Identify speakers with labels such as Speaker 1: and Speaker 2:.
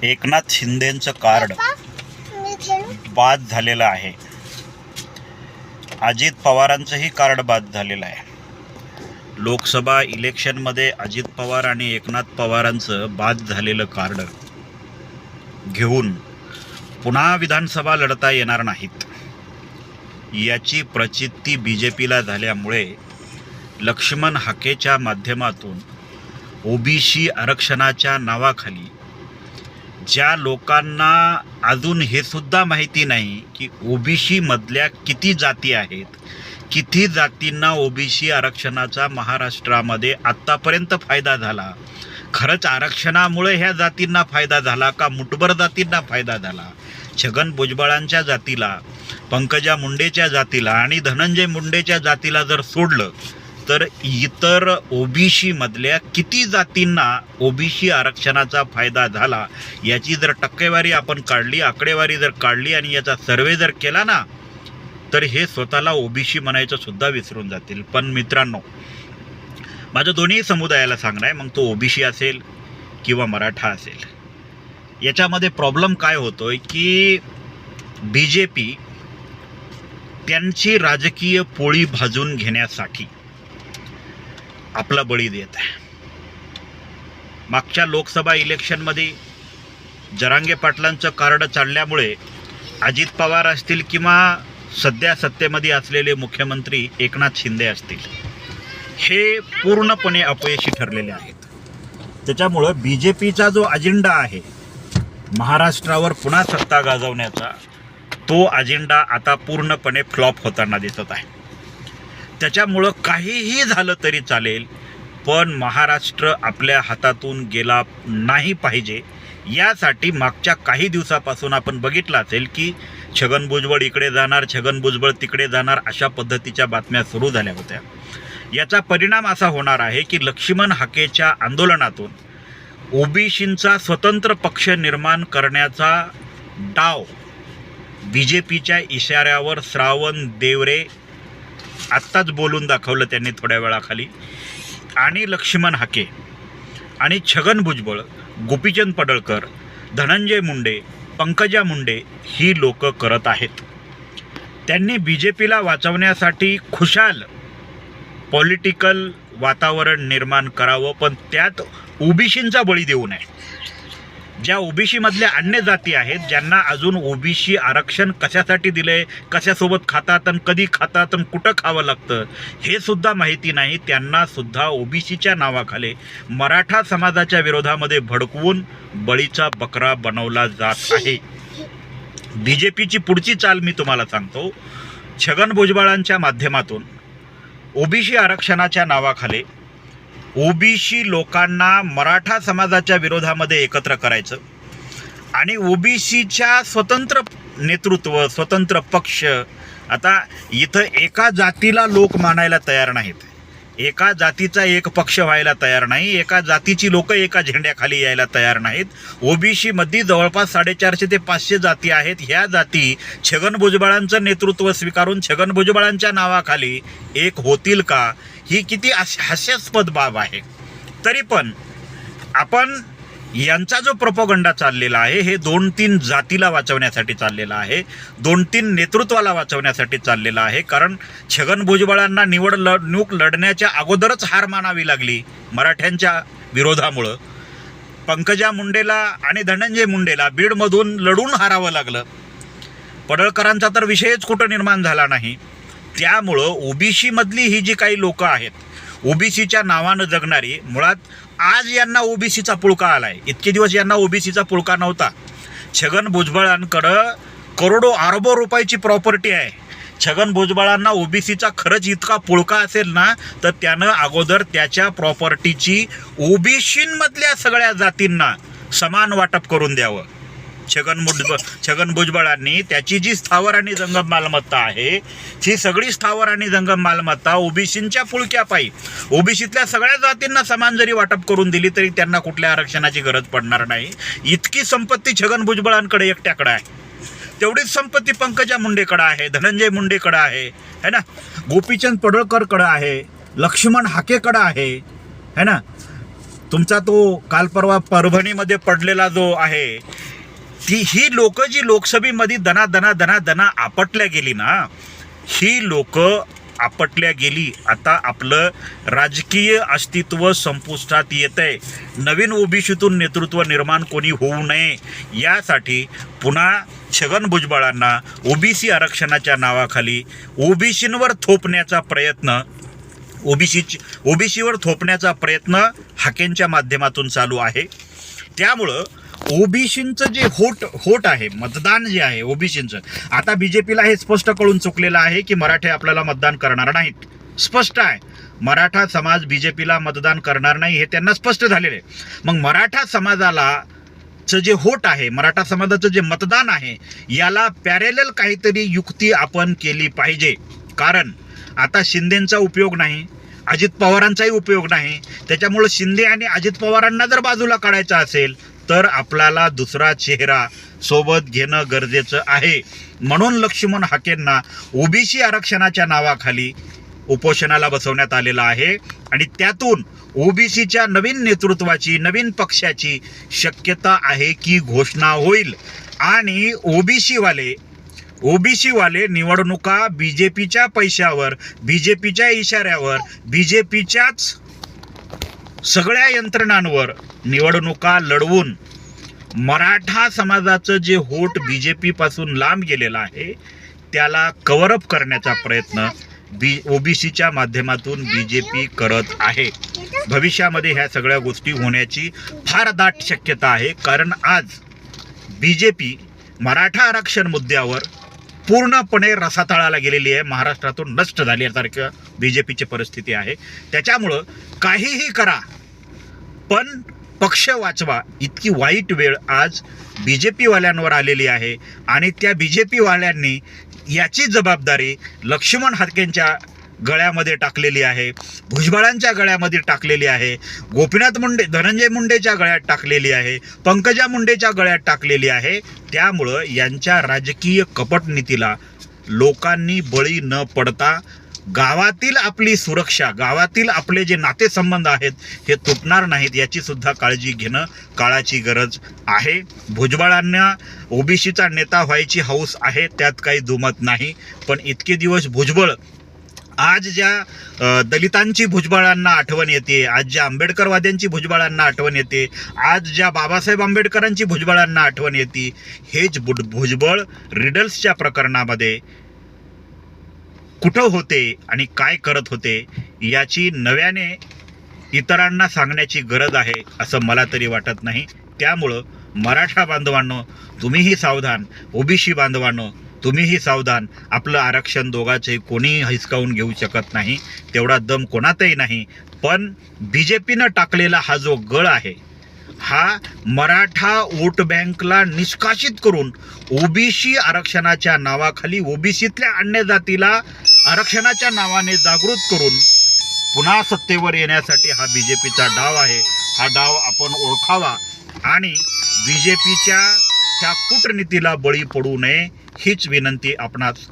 Speaker 1: Eknath शिंदेंचं card बाद झालेलं आहे. अजित पवारांचंही कार्ड बाद झालेलं आहे. लोकसभा इलेक्शनमध्ये अजित पवार आणि एकनाथ पवारांचं बाद झालेलं कार्ड घेऊन पुन्हा विधानसभा लढता येणार नाहीत याची प्रचिती BJPला झाल्यामुळे लक्ष्मण हाकेच्या माध्यमातून OBC आरक्षणाच्या नावाखाली ज्या लोकांना अजून हे सुद्धा माहिती नाही की OBC मधल्या किती जाती आहेत, किती जातींना OBC आरक्षणाचा महाराष्ट्रामध्ये आत्तापर्यंत फायदा झाला, खरंच आरक्षणामुळे ह्या जातींना फायदा झाला का मुठभर जातींना फायदा झाला, छगन भुजबळांच्या जातीला, पंकजा मुंडेच्या जातीला आणि धनंजय मुंडेच्या जातीला जर सोडलं तर इतर OBC मधल्या किती जातींना OBC आरक्षणाचा फायदा झाला याची जर टक्केवारी आपण काढली, आकडेवारी जर काढली आणि याचा सर्वे जर केला ना, तर हे स्वतःला OBC म्हणायचं सुद्धा विसरून जातील. पण मित्रांनो, माझं दोन्ही समुदायाला सांगणं आहे, मग तो OBC असेल किंवा मराठा असेल, याच्यामध्ये प्रॉब्लेम काय होतोय की BJP त्यांची राजकीय पोळी भाजून घेण्यासाठी आपला बळी देत आहे. मागच्या लोकसभा इलेक्शनमध्ये जरांगे पाटलांचं कार्ड चालल्यामुळे अजित पवार असतील किंवा सध्या सत्तेमध्ये असलेले मुख्यमंत्री एकनाथ शिंदे असतील, हे पूर्णपणे अपयशी ठरलेले आहेत. त्याच्यामुळं BJPचा जो अजेंडा आहे महाराष्ट्रावर पुन्हा सत्ता गाजवण्याचा, तो अजेंडा आता पूर्णपणे फ्लॉप होताना दिसत आहे. त्याच्यामुळं काहीही झालं तरी चालेल, पण महाराष्ट्र आपल्या हातातून गेला नाही पाहिजे यासाठी मागच्या काही दिवसापासून आपण बघितलं असेल की छगन भुजबळ इकडे जाणार, छगन भुजबळ तिकडे जाणार, अशा पद्धतीच्या बातम्या सुरू झाल्या होत्या. याचा परिणाम असा होणार आहे की लक्ष्मण हाकेच्या आंदोलनातून OBCंचा स्वतंत्र पक्ष निर्माण करण्याचा डाव BJPच्या इशाऱ्यावर श्रावण देवरे आत्ताच बोलून दाखवलं त्यांनी थोड्या वेळाखाली, आणि लक्ष्मण हाके आणि छगन भुजबळ, गोपीचंद पडळकर, धनंजय मुंडे, पंकजा मुंडे ही लोक करत आहेत. त्यांनी BJPला वाचवण्यासाठी खुशाल पॉलिटिकल वातावरण निर्माण करावं, पण त्यात OBCंचा बळी देऊ नये. ज्या OBC मधल्या अन्य जाती आहेत, ज्यांना अजून OBC आरक्षण कशासाठी दिले, कशासोबत खातात आणि कधी खातात आणि कुठं खावं लागतं हे सुद्धा माहिती नाही, त्यांना सुद्धा OBCच्या नावाखाली मराठा समाजाच्या विरोधामध्ये भडकवून बळीचा बकरा बनवला जात आहे. BJPची पुढची चाल मी तुम्हाला सांगतो. छगन भुजबळांच्या माध्यमातून OBC आरक्षणाच्या नावाखाली OBC लोकांना मराठा समाजाच्या विरोधामध्ये एकत्र करायचं आणि OBCच्या स्वतंत्र नेतृत्व, स्वतंत्र पक्ष. आता इथं एका जातीला लोक मानायला तयार नाहीत, एका जातीचा एक पक्ष व्हायला तयार नाही, एका जातीची लोक एका झेंड्याखाली यायला तयार नाहीत. OBC मध्ये जवळपास 450 ते 500 जाती आहेत. ह्या जाती छगन भुजबळांचं नेतृत्व स्वीकारून छगन भुजबळांच्या नावाखाली एक होतील का, ही किती हास्यास्पद बाब आहे. तरी पण आपण यांचा जो प्रोपगंडा चाललेला आहे हे 2-3 जातीला वाचवण्यासाठी चाललेला आहे, 2-3 नेतृत्वाला वाचवण्यासाठी चाललेला आहे. कारण छगन भुजबळांना निवडणूक लढण्याच्या अगोदरच हार मानावी लागली मराठ्यांच्या विरोधामुळं. पंकजा मुंडेला आणि धनंजय मुंडेला बीडमधून लढून हारावं लागलं. पडळकरांचा तर विषयच कुठं निर्माण झाला नाही. त्यामुळं OBC मधली ही जी काही लोकं आहेत, OBCच्या नावानं जगणारी, मुळात आज यांना OBCचा पुळका आलाय. इतके दिवस यांना OBCचा पुळका नव्हता. छगन भुजबळांकडं करोडो अरबो रुपयाची प्रॉपर्टी आहे. छगन भुजबळांना OBCचा खरंच इतका पुळका असेल ना, तर त्यानं अगोदर त्याच्या प्रॉपर्टीची OBCमधल्या सगळ्या जातींना समान वाटप करून द्यावं. छगन भुजबळांनी त्याची जी स्थावर आणि जंगम मालमत्ता आहे, ती सगळी स्थावर आणि जंगम मालमत्ता OBCंच्या पुळक्यापायी OBCतल्या सगळ्या जातींना समान जरी वाटप करून दिली तरी त्यांना कुठल्या आरक्षणाची गरज पडणार नाही. इतकी संपत्ती छगन भुजबळांकडे एकट्याकडे आहे. तेवढीच संपत्ती पंकजा मुंडेकडे आहे, धनंजय मुंडेकडे आहे, है ना, गोपीचंद पडळकरकडे आहे, लक्ष्मण हाकेकडे आहे, है ना. तुमचा तो काल परवा परभणीमध्ये पडलेला जो आहे, ही लोक जी लोकसभेमध्ये दना आपटल्या गेली ना, ही लोक आपटल्या गेली. आता आपलं राजकीय अस्तित्व संपुष्टात येत आहे. नवीन ओबीसीतून नेतृत्व निर्माण कोणी होऊ नये यासाठी पुन्हा छगन भुजबळांना ओबीसी आरक्षणाच्या नावाखाली ओबीसींवर थोपण्याचा प्रयत्न ओबीसीवर थोपण्याचा प्रयत्न हाकेंच्या माध्यमातून चालू आहे. त्यामुळं ओबीसींचं जे होट आहे, मतदान जे आहे ओबीसींचं, आता बीजेपीला हे स्पष्ट कळून चुकलेलं आहे की मराठे आपल्याला मतदान करणार नाहीत. स्पष्ट आहे, मराठा समाज बीजेपीला मतदान करणार नाही हे त्यांना स्पष्ट झालेलं आहे. मग मराठा समाजाला जे होट आहे, मराठा समाजाचं जे मतदान आहे, याला पॅरेलल काहीतरी युक्ती आपण केली पाहिजे. कारण आता शिंदेंचा उपयोग नाही, अजित पवारांचाही उपयोग नाही. त्याच्यामुळं शिंदे आणि अजित पवारांना जर बाजूला काढायचं असेल तर आपल्याला दुसरा चेहरा सोबत घेणं गरजेचं आहे. म्हणून लक्ष्मण हाकेंना ओबीसी आरक्षणाच्या नावाखाली उपोषणाला बसवण्यात आलेलं आहे आणि त्यातून ओबीसीच्या नवीन नेतृत्वाची, नवीन पक्षाची शक्यता आहे की घोषणा होईल. आणि ओबीसीवाले निवडणुका बीजेपीच्या पैशावर, बीजेपीच्या इशाऱ्यावर, बीजेपीच्याच सगळ्या यंत्रणांवर निवडणुका लढवून मराठा समाजाचं जे होट बीजेपी पासून लांब गेलेलं आहे त्याला कव्हरअप करण्याचा प्रयत्न ओबीसीच्या माध्यमातून बीजेपी करत आहे. भविष्यामध्ये ह्या सगळ्या गोष्टी होण्याची फार दाट शक्यता आहे. कारण आज बीजेपी मराठा आरक्षण मुद्द्यावर पूर्णपणे रसातळाला गेलेली आहे. महाराष्ट्रातून नष्ट झाल्यासारखं बीजेपीची परिस्थिती आहे. त्याच्यामुळं काहीही करा पण पक्ष वाचवा, इतकी वाईट वेळ आज बीजेपीवाल्यांवर आलेली आहे. आणि त्या बीजेपीवाल्यांनी याची जबाबदारी लक्ष्मण हाकेंच्या गळ्यामध्ये टाकलेली आहे, भुजबळांच्या गळ्यामध्ये टाकलेली आहे, गोपीनाथ मुंडे, धनंजय मुंडेच्या गळ्यात टाकलेली आहे, पंकजा मुंडेच्या गळ्यात टाकलेली आहे. त्यामुळं यांच्या राजकीय कपटनीतीला लोकांनी बळी न पडता गावातील आपली सुरक्षा, गावातील आपले जे नातेसंबंध आहेत हे तुटणार नाहीत याची सुद्धा काळजी घेणं काळाची गरज आहे. भुजबळांना ओबीसीचा नेता व्हायची हौस आहे, त्यात काही दुमत नाही. पण इतके दिवस भुजबळ, आज ज्या दलितांची भुजबळांना आठवण येते, आज ज्या आंबेडकरवाद्यांची भुजबळांना आठवण येते, आज ज्या बाबासाहेब आंबेडकरांची भुजबळांना आठवण येते, हेच भुजबळ रिडल्सच्या प्रकरणामध्ये कुठं होते आणि काय करत होते याची नव्याने इतरांना सांगण्याची गरज आहे असं मला तरी वाटत नाही. त्यामुळं मराठा बांधवांनो तुम्हीही सावधान, ओबीसी बांधवांनो तुम्हीही सावधान. आपलं आरक्षण दोघांचंही कोणीही हिसकावून घेऊ शकत नाही, तेवढा दम कोणातही नाही. पण बीजेपीनं टाकलेला हा जो गळ आहे हा मराठा वोट बँकला निष्कासित करून ओबीसी आरक्षणाच्या नावाखाली ओबीसीतल्या अन्य जातीला आरक्षणाच्या नावाने जागृत करून पुन्हा सत्तेवर येण्यासाठी हा बीजेपीचा डाव आहे. हा डाव आपण ओळखावा आणि बीजेपीच्या ह्या कूटनीतीला बळी पडू नये हीच विनंती आपणास